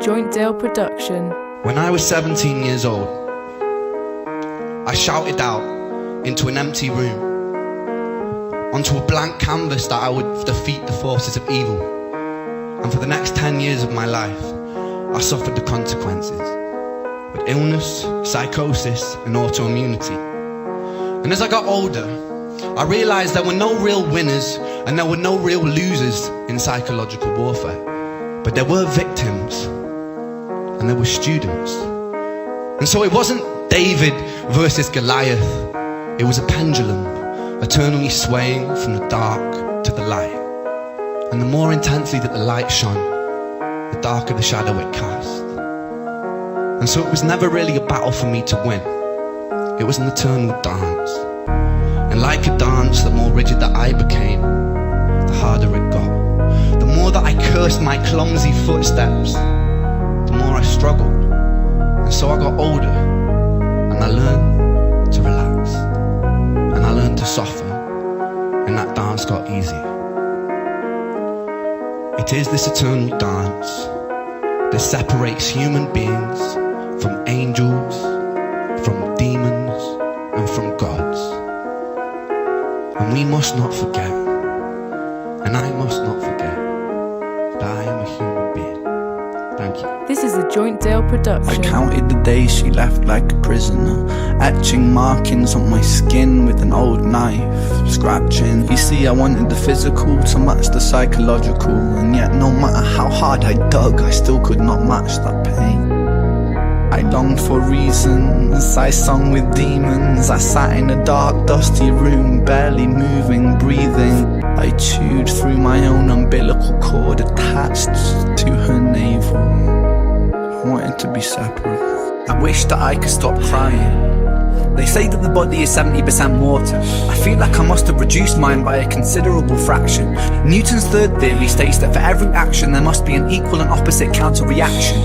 Jointdale production. When I was 17 years old, I shouted out into an empty room, onto a blank canvas that I would defeat the forces of evil. And for the next 10 years of my life, I suffered the consequences, with illness, psychosis, and autoimmunity. And as I got older, I realized there were no real winners and there were no real losers in psychological warfare. But there were victims and there were students. And so it wasn't David versus Goliath. It was a pendulum, eternally swaying from the dark to the light. And the more intensely that the light shone, the darker the shadow it cast. And so it was never really a battle for me to win. It was an eternal dance. And like a dance, the more rigid that I became, the harder it got. The more that I cursed my clumsy footsteps, the more I struggled. And so I got older, and I learned to relax, and I learned to soften, and that dance got easier. It is this eternal dance that separates human beings from angels, from demons, and from gods. And we must not forget, and I must not forget, that I am a human being. Thank you. This is a Jointdale production. I counted the days she left like a prisoner, etching markings on my skin with an old knife, scratching. You see, I wanted the physical to match the psychological, and yet no matter how hard I dug, I still could not match that pain. I longed for reasons, I sung with demons. I sat in a dark, dusty room, barely moving, breathing. I chewed through my own umbilical cord attached to her navel. I wanted to be separate. I wished that I could stop crying. They say that the body is 70% water. I feel like I must have reduced mine by a considerable fraction. Newton's third theory states that for every action there must be an equal and opposite counter-reaction.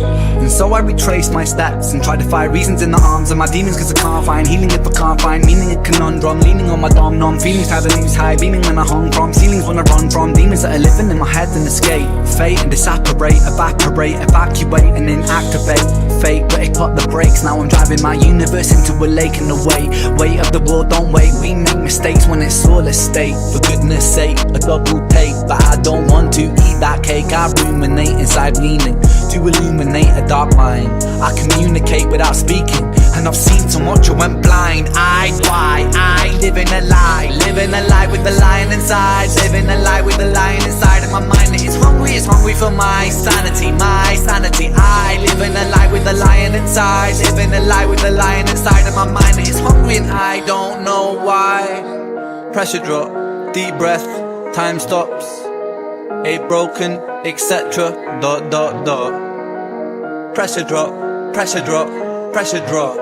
And so I retrace my steps and try to find reasons in the arms of my demons, cause I can't find healing if I can't find meaning. A conundrum, leaning on my dom nom, feelings high, the news high, beaming when I hung from ceilings when I run from demons that are living in my head and escape fate and disapparate, evaporate, evacuate and inactivate fate. But it cut the brakes, now I'm driving my universe into a lake and the weight of the world don't wait. We make mistakes when it's all a state. For goodness sake, a double take, but I don't want to eat that cake. I ruminate inside meaning to illuminate a dark mind. I communicate without speaking, and I've seen so much I went blind. I live in a lie with the lion inside, living a lie with the lion inside. And my mind is hungry for my sanity, my sanity. I live in a lie with the lion inside, living a lie with the lion inside. And my mind is hungry and I don't know why. Pressure drop, deep breath, time stops, a broken, etc. ... Pressure drop, pressure drop, pressure drop.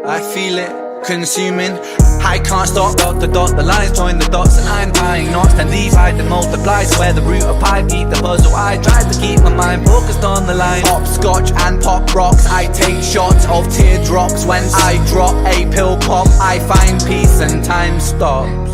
I feel it consuming. I can't stop, the lines join the dots and I'm tying knots, then divide and multiply. Swear the root of pi beat the puzzle. I try to keep my mind focused on the line. Hopscotch and pop rocks, I take shots of teardrops. When I drop a pill pop, I find peace and time stops.